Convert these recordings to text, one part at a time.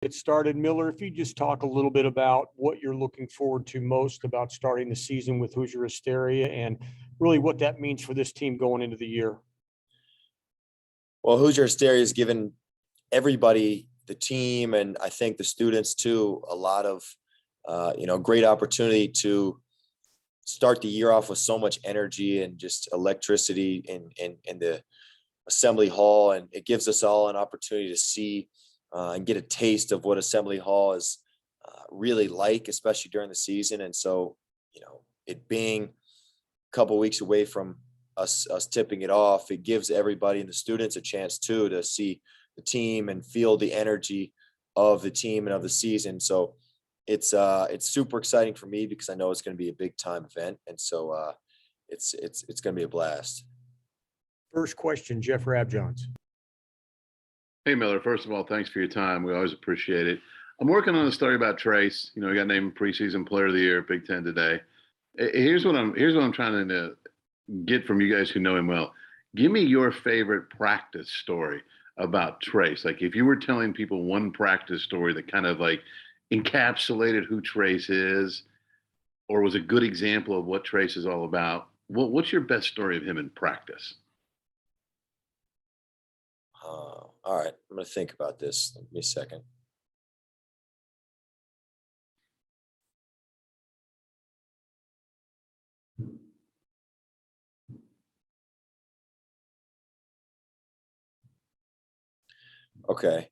Get started, Miller, if you just talk a little bit about what you're looking forward to most about starting the season with Hoosier Hysteria and really what that means for this team going into the year. Well, Hoosier Hysteria has given everybody, the team, and I think the students too, a lot of, great opportunity to start the year off with so much energy and just electricity in the assembly hall. And it gives us all an opportunity to see and get a taste of what assembly hall is really like, especially during the season. And so, it being a couple of weeks away from us tipping it off, it gives everybody and the students a chance too to see the team and feel the energy of the team and of the season. So it's super exciting for me because I know it's going to be a big time event. And so it's going to be a blast. First question, Jeff Rabjohns. Hey, Miller. First of all, thanks for your time. We always appreciate it. I'm working on a story about Trace. He got named preseason player of the year, Big Ten today. Here's what I'm trying to get from you guys who know him well. Give me your favorite practice story about Trace. Like if you were telling people one practice story that kind of like encapsulated who Trace is, or was a good example of what Trace is all about. What's your best story of him in practice? All right, I'm going to think about this. Give me a second. Okay.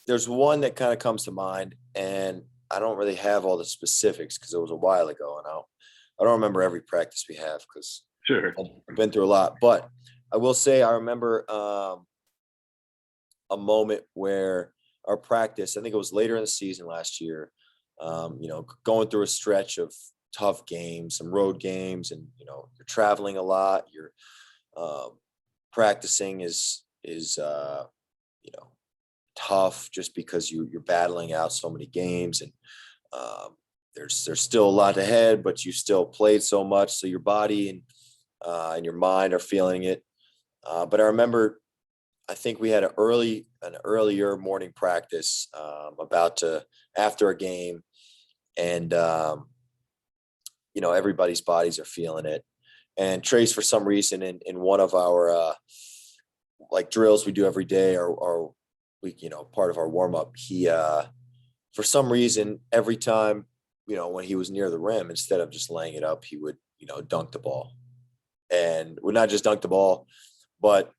There's one that kind of comes to mind, and I don't really have all the specifics because it was a while ago, and I don't remember every practice we have because sure, I've been through a lot. But I will say I remember a moment where our practice, I think it was later in the season last year, going through a stretch of tough games, some road games, and you're traveling a lot. You're practicing is tough just because you're battling out so many games, and there's still a lot ahead, but you still played so much, so your body and your mind are feeling it. But I remember, I think we had an earlier morning practice after a game, and everybody's bodies are feeling it. And Trace, for some reason, in one of our drills we do every day, or we, part of our warm up, he for some reason every time, when he was near the rim, instead of just laying it up, he would dunk the ball, and would not just dunk the ball, but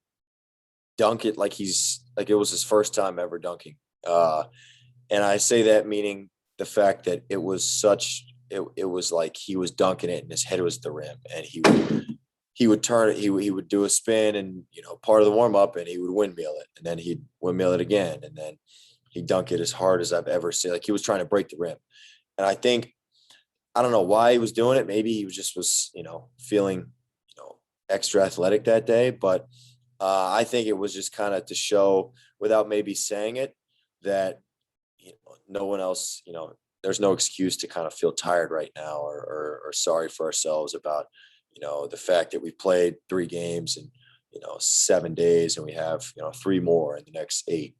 dunk it like it was his first time ever dunking. And I say that meaning the fact that it was like he was dunking it and his head was at the rim, and he would turn it, he would do a spin and, part of the warm up, and he would windmill it, and then he'd windmill it again. And then he'd dunk it as hard as I've ever seen. Like he was trying to break the rim. And I don't know why he was doing it. Maybe he was feeling, extra athletic that day, but I think it was just kind of to show, without maybe saying it, that no one else, there's no excuse to kind of feel tired right now or sorry for ourselves about, the fact that we played 3 games in, 7 days, and we have, 3 more in the next 8,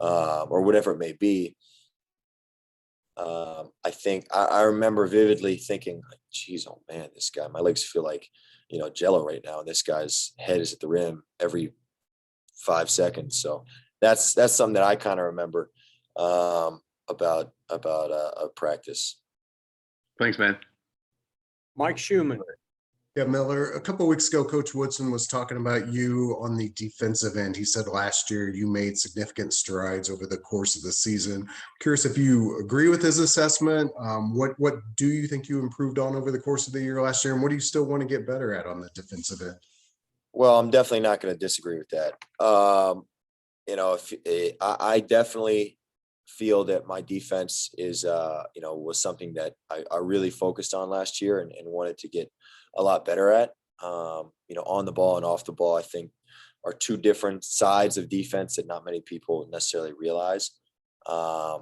or whatever it may be. I think I remember vividly thinking, like, geez, oh man, this guy, my legs feel like, jello right now. And this guy's head is at the rim every 5 seconds. So that's something that I kind of remember about a practice. Thanks, man. Mike Schumann. Yeah, Miller, a couple of weeks ago, Coach Woodson was talking about you on the defensive end. He said last year you made significant strides over the course of the season. Curious if you agree with his assessment. What do you think you improved on over the course of the year last year, and what do you still want to get better at on the defensive end? Well, I'm definitely not going to disagree with that. I definitely feel that my defense is, was something that I really focused on last year and wanted to get a lot better at. On the ball and off the ball, I think are 2 different sides of defense that not many people necessarily realize. I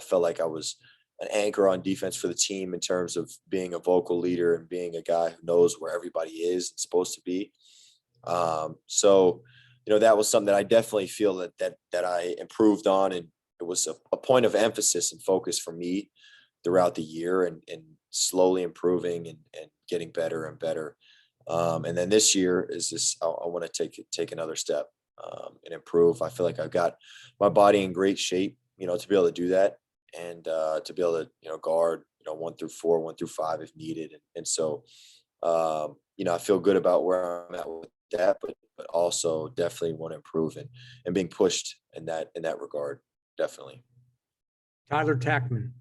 felt like I was an anchor on defense for the team in terms of being a vocal leader and being a guy who knows where everybody is and supposed to be. So that was something that I definitely feel that I improved on, and was a point of emphasis and focus for me throughout the year, and slowly improving and getting better and better. And then this year is this, I want to take another step and improve. I feel like I've got my body in great shape, to be able to do that, and to be able to, guard, 1 through 4, 1 through 5 if needed. And so, I feel good about where I'm at with that, but also definitely want to improve and being pushed in that regard. Definitely. Tyler Tackman.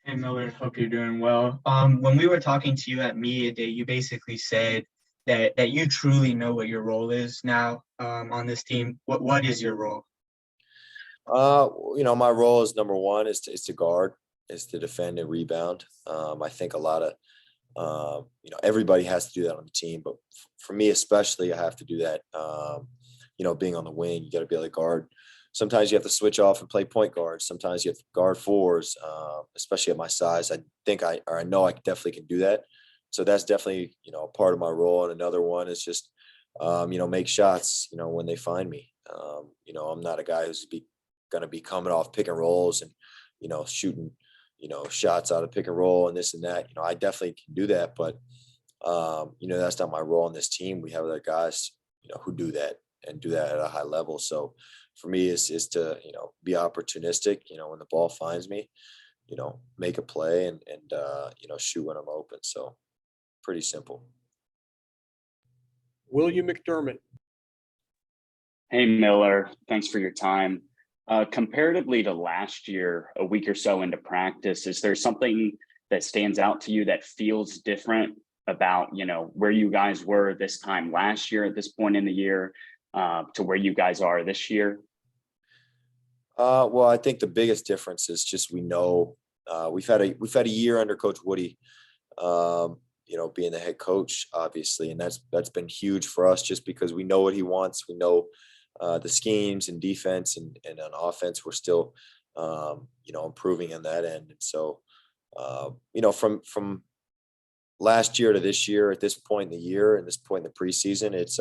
Hey Miller, hope you're doing well. When we were talking to you at media day, you basically said that you truly know what your role is now on this team. What is your role? My role is number one is to guard, is to defend and rebound. I think a lot of everybody has to do that on the team, but for me especially, I have to do that. Being on the wing, you got to be able to guard. Sometimes you have to switch off and play point guard. Sometimes you have to guard fours, especially at my size. I think I know I definitely can do that. So that's definitely, part of my role. And another one is just, make shots, when they find me. I'm not a guy who's going to be coming off pick and rolls and, shooting, shots out of pick and roll and this and that. I definitely can do that, but, that's not my role on this team. We have other guys, who do that and do that at a high level. So for me is to, be opportunistic, when the ball finds me, make a play and shoot when I'm open. So pretty simple. William McDermott. Hey, Miller, thanks for your time. Comparatively to last year, a week or so into practice, is there something that stands out to you that feels different about, where you guys were this time last year at this point in the year to where you guys are this year? Well, I think the biggest difference is just we know we've had a year under Coach Woody, being the head coach, obviously, and that's been huge for us just because we know what he wants. We know the schemes and defense and on offense, we're still improving in that end. And so from last year to this year, at this point in the year and this point in the preseason, it's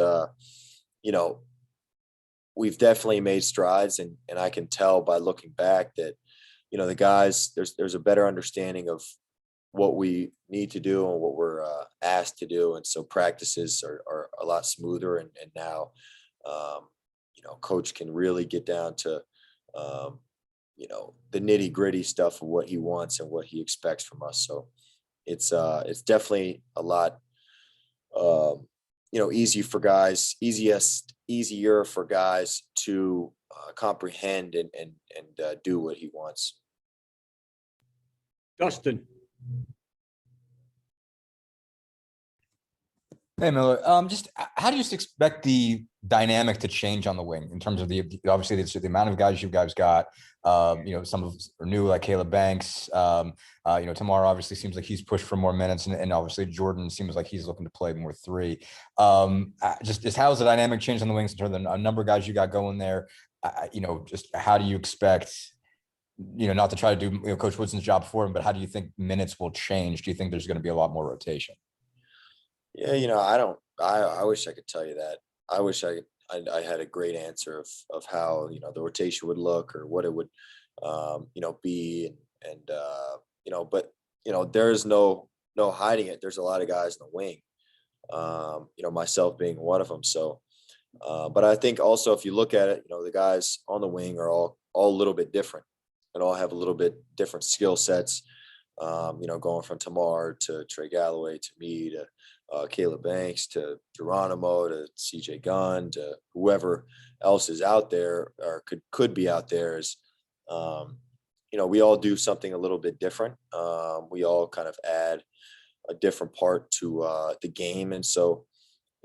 we've definitely made strides, and I can tell by looking back that, the guys, there's a better understanding of what we need to do and what we're asked to do. And so practices are a lot smoother. And now, coach can really get down to, the nitty gritty stuff of what he wants and what he expects from us. So it's definitely a lot, easier for guys to comprehend and do what he wants. Dustin. Hey Miller, just how do you expect the dynamic to change on the wing in terms of obviously the amount of guys you guys got? Some of us are new, like Caleb Banks. Tamar obviously seems like he's pushed for more minutes, and obviously Jordan seems like he's looking to play more 3. Just how's the dynamic changed on the wings in terms of the number of guys you got going there? Just how do you expect? Not to try to do Coach Woodson's job for him, but how do you think minutes will change? Do you think there's going to be a lot more rotation? Yeah, I wish I could tell you that. I wish I had a great answer of how, the rotation would look or what it would, be. But, there's no hiding it. There's a lot of guys in the wing, myself being one of them. So, but I think also if you look at it, the guys on the wing are all a little bit different and all have a little bit different skill sets, going from Tamar to Trey Galloway to me to Caleb Banks to Geronimo to CJ Gunn to whoever else is out there or could be out there is, we all do something a little bit different. We all kind of add a different part to the game. And so,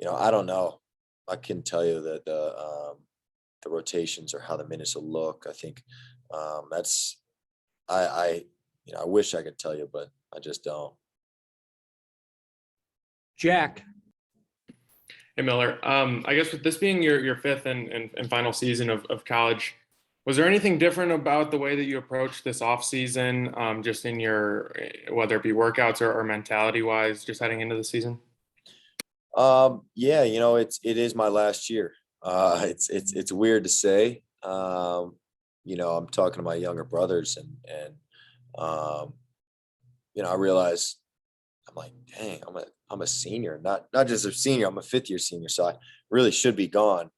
I don't know. I can tell you that the rotations or how the minutes will look. I think I wish I could tell you, but I just don't. Jack. Hey Miller, I guess with this being your 5th and final season of college, was there anything different about the way that you approached this off season, just in your, whether it be workouts or mentality wise, just heading into the season? Yeah, it is my last year. It's weird to say, I'm talking to my younger brothers and I realize I'm like, dang, I'm a senior, not just a senior, I'm a fifth year senior. So I really should be gone.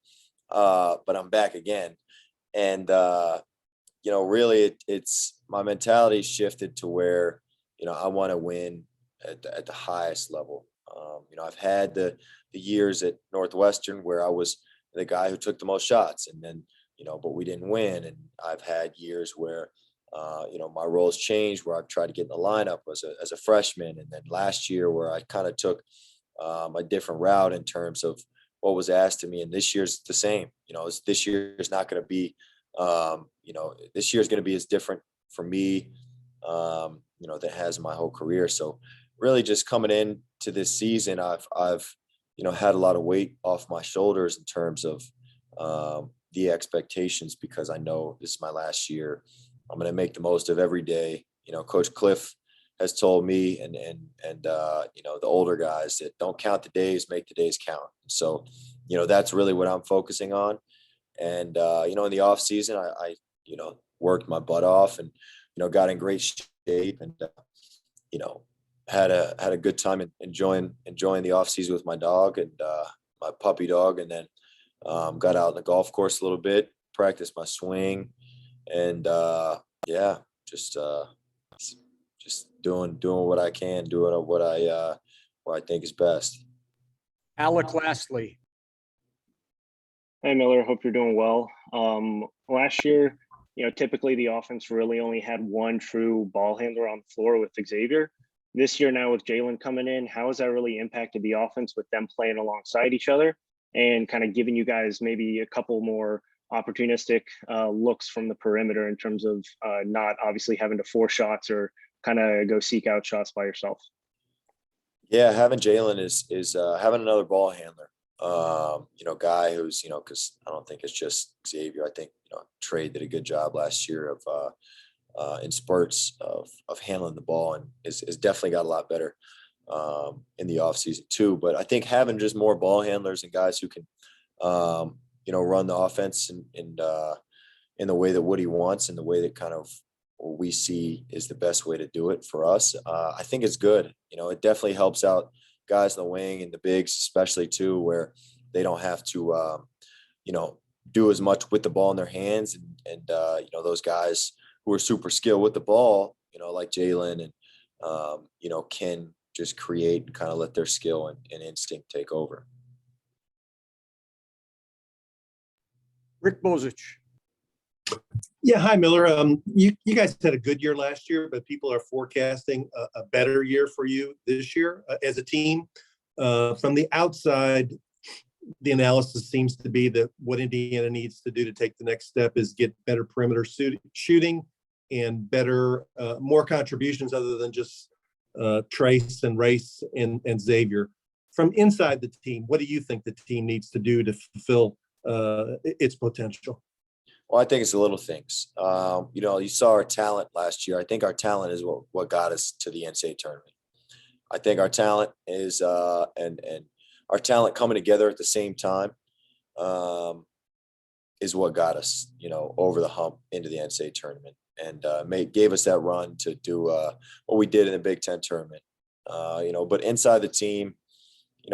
But I'm back again. And, really it's my mentality shifted to where, I want to win at the highest level. I've had the years at Northwestern where I was the guy who took the most shots, and then, but we didn't win. And I've had years where, my roles changed, where I've tried to get in the lineup as a freshman. And then last year where I kind of took a different route in terms of what was asked of me. And this year's the same. This year is not going to be, this year is going to be as different for me, that has in my whole career. So really just coming in to this season, I've had a lot of weight off my shoulders in terms of the expectations, because I know this is my last year. I'm going to make the most of every day. Coach Cliff has told me and the older guys that don't count the days, make the days count. So, that's really what I'm focusing on. And, in the off season, I worked my butt off and, got in great shape and, had a good time enjoying the off season with my dog and my puppy dog. And then got out on the golf course a little bit, practiced my swing, and just doing what I can, doing what I think is best. Alec, lastly. Hey, Miller, hope you're doing well. Last year, typically the offense really only had one true ball handler on the floor with Xavier. This year now with Jalen coming in, how has that really impacted the offense with them playing alongside each other and kind of giving you guys maybe a couple more opportunistic looks from the perimeter in terms of not obviously having to force shots or kind of go seek out shots by yourself? Yeah, having Jalen is having another ball handler. Guy who's, because I don't think it's just Xavier. I think, Trey did a good job last year of in spurts of handling the ball, and is definitely got a lot better in the offseason too. But I think having just more ball handlers and guys who can, run the offense in the way that Woody wants and the way that kind of we see is the best way to do it for us. I think it's good. It definitely helps out guys in the wing and the bigs, especially too, where they don't have to, do as much with the ball in their hands. And those guys who are super skilled with the ball, like Jalen and, can just create and kind of let their skill and instinct take over. Rick Bozich. Yeah, hi, Miller. You guys had a good year last year, but people are forecasting a better year for you this year as a team. From the outside, the analysis seems to be that what Indiana needs to do to take the next step is get better perimeter shooting and better, more contributions other than just Trace and Race and Xavier. From inside the team, what do you think the team needs to do to fulfill its potential? Well, I think it's the little things. You saw our talent last year. I think our talent is what got us to the NCAA tournament. I think our talent is and our talent coming together at the same time is what got us, over the hump into the NCAA tournament, and gave us that run to do what we did in the Big Ten tournament. But inside the team,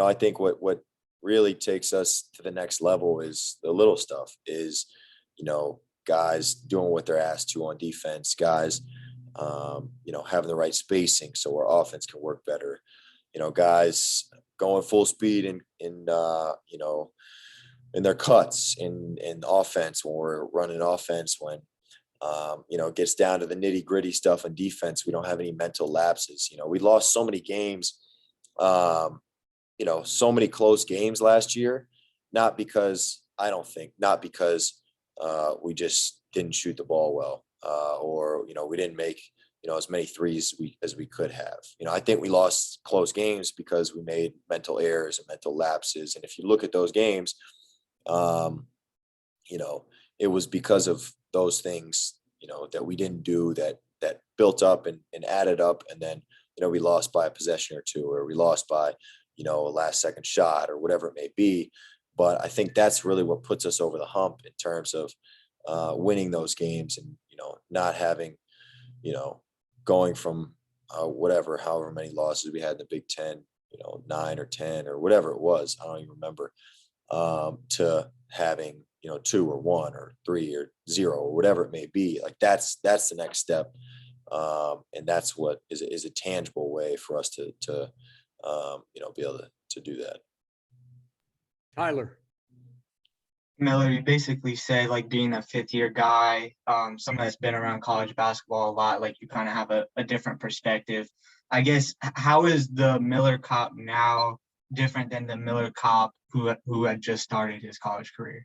I think what really takes us to the next level is the little stuff. Is guys doing what they're asked to on defense, guys, having the right spacing so our offense can work better, guys going full speed in their cuts in offense when we're running offense, when, it gets down to the nitty gritty stuff on defense. We don't have any mental lapses. We lost so many games, so many close games last year, not because we just didn't shoot the ball well, or we didn't make as many threes as we could have. I think we lost close games because we made mental errors and mental lapses. And if you look at those games, it was because of those things that we didn't do that built up and added up, and then we lost by a possession or two, or we lost by a last second shot or whatever it may be. But I think that's really what puts us over the hump in terms of winning those games and, not having, going from however many losses we had in the Big Ten, 9 or 10 or whatever it was, I don't even remember, to having, 2 or 1 or 3 or 0 or whatever it may be. Like that's the next step. And that's what is a tangible way for us to be able to do that. Tyler. Miller, you basically said like being a fifth-year guy, someone that's been around college basketball a lot, like you kind of have a different perspective. I guess, how is the Miller Kopp now different than the Miller Kopp who had just started his college career?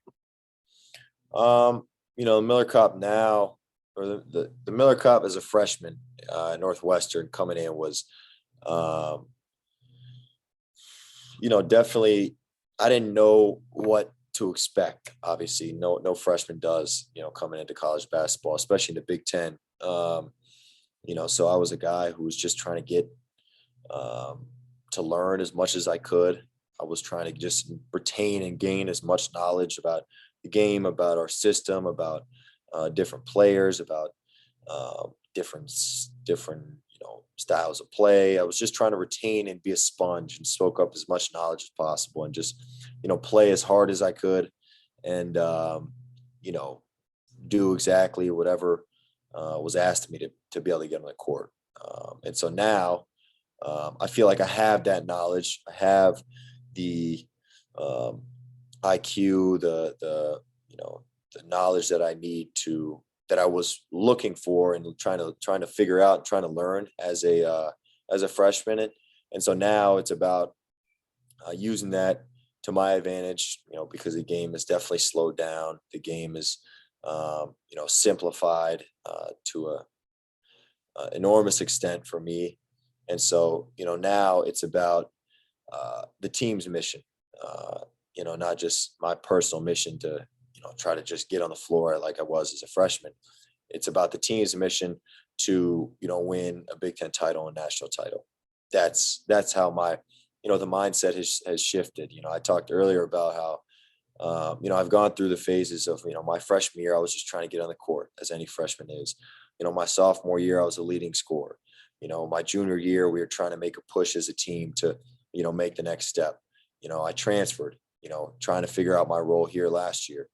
The Miller Kopp now, or the Miller Kopp as a freshman at Northwestern coming in was, definitely, I didn't know what to expect. Obviously, no freshman does, coming into college basketball, especially in the Big Ten. So I was a guy who was just trying to get to learn as much as I could. I was trying to just retain and gain as much knowledge about the game, about our system, about different players, about different styles of play. I was just trying to retain and be a sponge and soak up as much knowledge as possible and just, play as hard as I could and, do exactly whatever was asked of me to be able to get on the court. And so now I feel like I have that knowledge. I have the IQ, the knowledge that I need that I was looking for and trying to figure out and trying to learn as a freshman. And so now it's about using that to my advantage, because the game is definitely slowed down. The game is, simplified to a enormous extent for me. And so, now it's about the team's mission, not just my personal mission to, try to just get on the floor like I was as a freshman. It's about the team's mission to, win a Big Ten title and national title. That's how my, the mindset has shifted. I talked earlier about how, I've gone through the phases of, my freshman year, I was just trying to get on the court as any freshman is. My sophomore year, I was a leading scorer. My junior year, we were trying to make a push as a team to, make the next step. I transferred, trying to figure out my role here last year.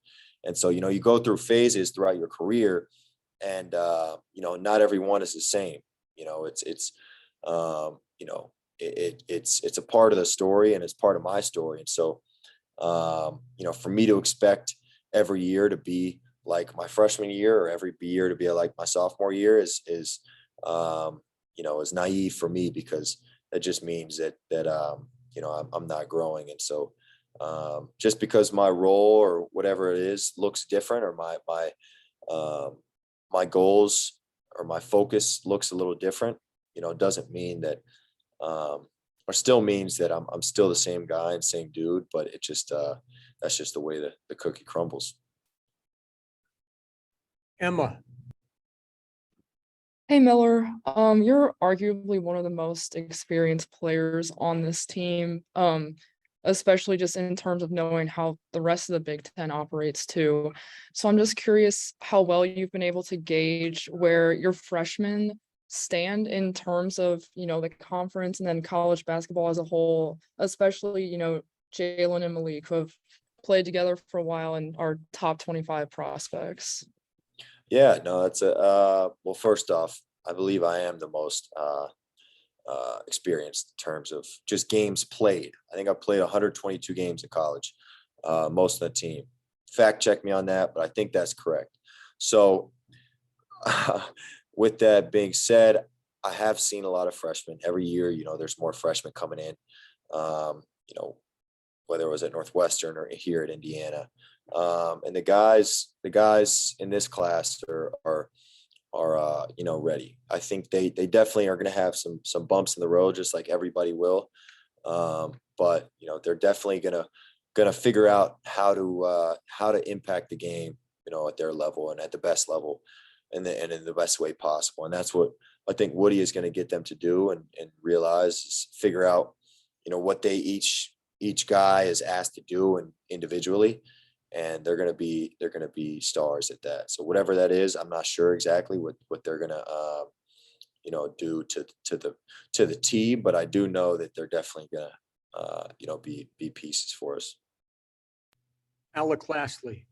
And so, you go through phases throughout your career and, not everyone is the same. It's a part of the story and it's part of my story. And so, for me to expect every year to be like my freshman year or every year to be like my sophomore year is naive for me, because that just means that I'm not growing. And so, just because my role or whatever it is looks different, or my goals or my focus looks a little different, doesn't mean that, or still means that I'm still the same guy and same dude, but it just, that's just the way the cookie crumbles. Emma. Hey Miller, you're arguably one of the most experienced players on this team, especially just in terms of knowing how the rest of the Big Ten operates too. So I'm just curious how well you've been able to gauge where your freshmen stand in terms of, the conference and then college basketball as a whole, especially, Jalen and Malik, who have played together for a while and are top 25 prospects. Yeah, no, that's well, first off, I believe I am the most experienced in terms of just games played. I think I played 122 games in college, most of the team. Fact check me on that, but I think that's correct. So with that being said, I have seen a lot of freshmen every year. There's more freshmen coming in, whether it was at Northwestern or here at Indiana. And the guys in this class are ready. I think they definitely are going to have some bumps in the road, just like everybody will. But they're definitely going to figure out how to impact the game, at their level and at the best level and in the best way possible. And that's what I think Woody is going to get them to do and realize, is figure out, what they each guy is asked to do and individually, and they're going to be stars at that. So whatever that is, I'm not sure exactly what they're going to do to the team, but I do know that they're definitely going to be pieces for us. Alec Lastly.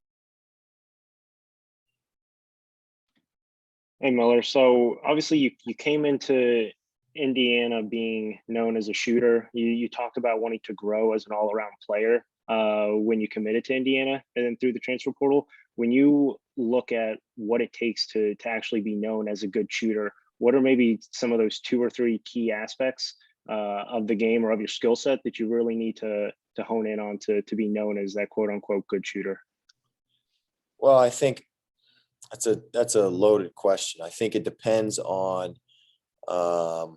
Hey Miller, so obviously you came into Indiana being known as a shooter. You talked about wanting to grow as an all-around player when you committed to Indiana and then through the transfer portal. When you look at what it takes to actually be known as a good shooter, what are maybe some of those 2 or 3 key aspects of the game or of your skill set that you really need to hone in on to be known as that quote unquote good shooter? Well, I think that's a loaded question. I think it depends on, I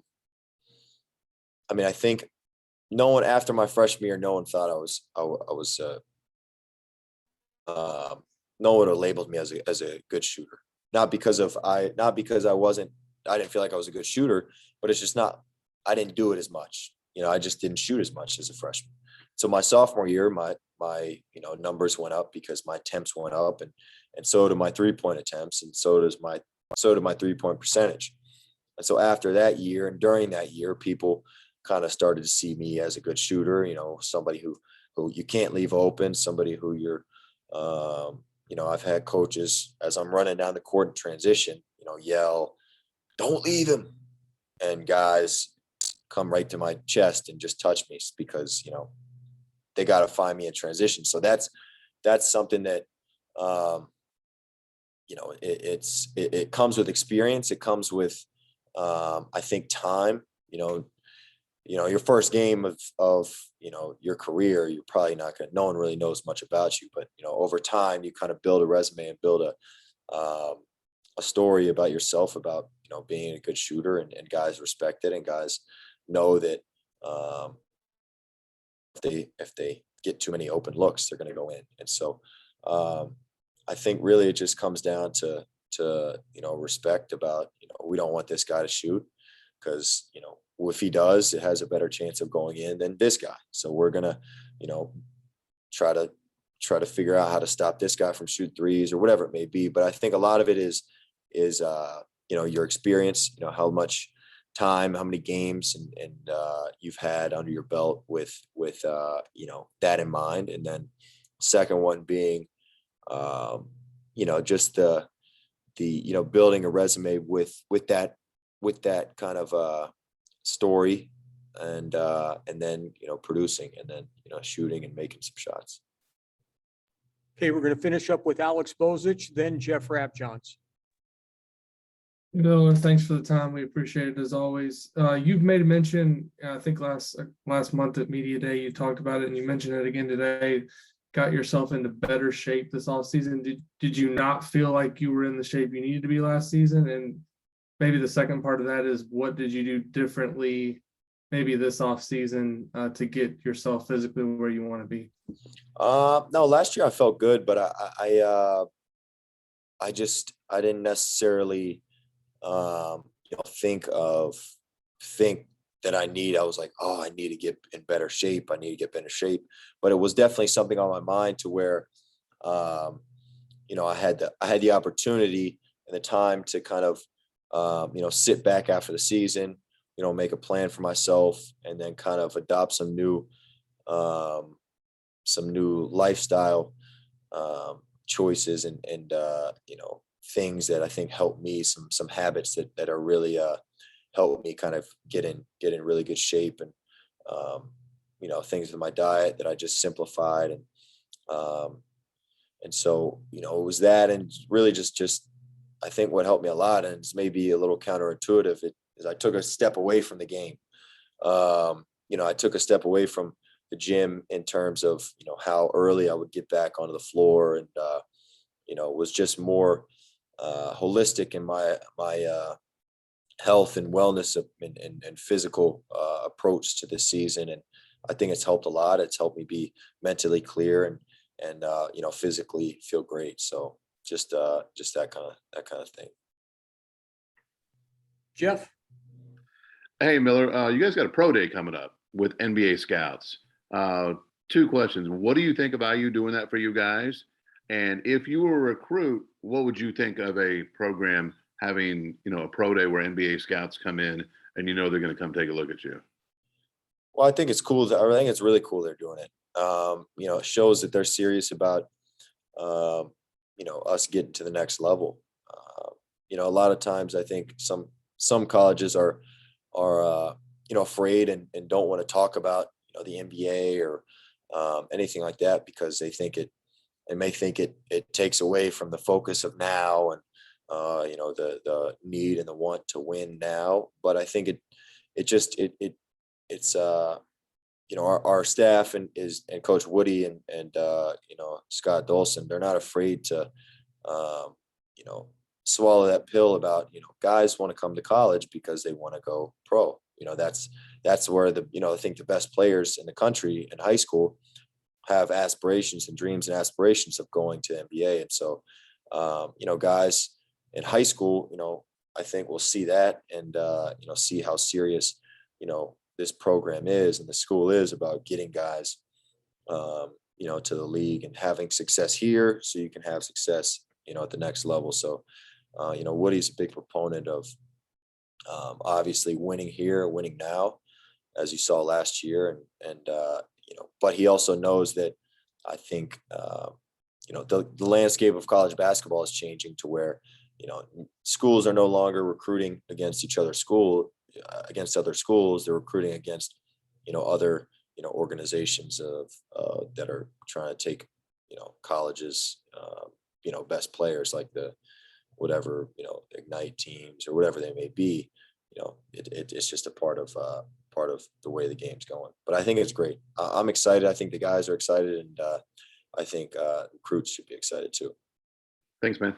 think no one after my freshman year, no one thought no one would have labeled me as a good shooter. Not because I didn't feel like I was a good shooter, but it's just I didn't do it as much. I just didn't shoot as much as a freshman. So my sophomore year, my numbers went up because my attempts went up, and so did my 3-point attempts, and so did my 3-point percentage. And so after that year and during that year, people kind of started to see me as a good shooter, somebody who you can't leave open, somebody who you're, I've had coaches as I'm running down the court in transition, yell, "Don't leave him." And guys come right to my chest and just touch me because, they got to find me in transition. So that's something that, it comes with experience. It comes with, I think, time. Your first game of your career, you're probably no one really knows much about you, but over time you kind of build a resume and build a story about yourself, about being a good shooter, and guys respect it, and guys know that if they get too many open looks, they're going to go in. And so I think really it just comes down to respect about, we don't want this guy to shoot because, if he does, it has a better chance of going in than this guy. So we're going to, try to figure out how to stop this guy from shooting threes or whatever it may be. But I think a lot of it is your experience, how much time, how many games and you've had under your belt with that in mind. And then second one being, just the building a resume with that kind of story, and then producing, and then shooting and making some shots. Okay, we're going to finish up with Alex Bozich, then Jeff Rapjohns. Miller, thanks for the time. We appreciate it as always. You've made a mention, I think last month at Media Day, you talked about it, and you mentioned it again today. Got yourself into better shape this offseason. Did you not feel like you were in the shape you needed to be last season? And maybe the second part of that is, what did you do differently maybe this offseason to get yourself physically where you want to be? No, last year I felt good, but I didn't necessarily think that I was like, oh, I need to get in better shape. But it was definitely something on my mind to where, I had the opportunity and the time to kind of, sit back after the season, make a plan for myself, and then kind of adopt some new lifestyle choices and things that I think help me, some habits that are really help me kind of get in really good shape, and things with my diet that I just simplified, and so it was that, and really just I think what helped me a lot, and it's maybe a little counterintuitive, is I took a step away from the game. I took a step away from the gym in terms of how early I would get back onto the floor, and was just more holistic in my health and wellness and physical approach to this season. And I think it's helped a lot. It's helped me be mentally clear and physically feel great. So just that kind of thing. Jeff. Hey Miller, you guys got a pro day coming up with NBA scouts. 2 questions. What do you think about you doing that for you guys? And if you were a recruit, what would you think of a program having, a pro day where NBA scouts come in and they're going to come take a look at you? Well, I think it's cool. I think it's really cool they're doing it. It shows that they're serious about, us getting to the next level. A lot of times I think some colleges are afraid and don't want to talk about, the NBA or anything like that because they may think it takes away from the focus of now and, the need and the want to win now. But I think it's our staff and Coach Woody and Scott Dolson, they're not afraid to swallow that pill about guys want to come to college because they want to go pro. That's where I think the best players in the country in high school have aspirations and dreams and aspirations of going to NBA. And so guys in high school, I think we'll see that and see how serious this program is and the school is about getting guys, to the league and having success here so you can have success, at the next level. So, Woody's a big proponent of obviously winning here, winning now, as you saw last year. But he also knows that I think, the landscape of college basketball is changing to where, schools are no longer recruiting against other schools. They're recruiting against, other, organizations that are trying to take, colleges, best players like the whatever, Ignite teams or whatever they may be. It's just a part of the way the game's going. But I think it's great. I'm excited. I think the guys are excited, and I think recruits should be excited too. Thanks, man.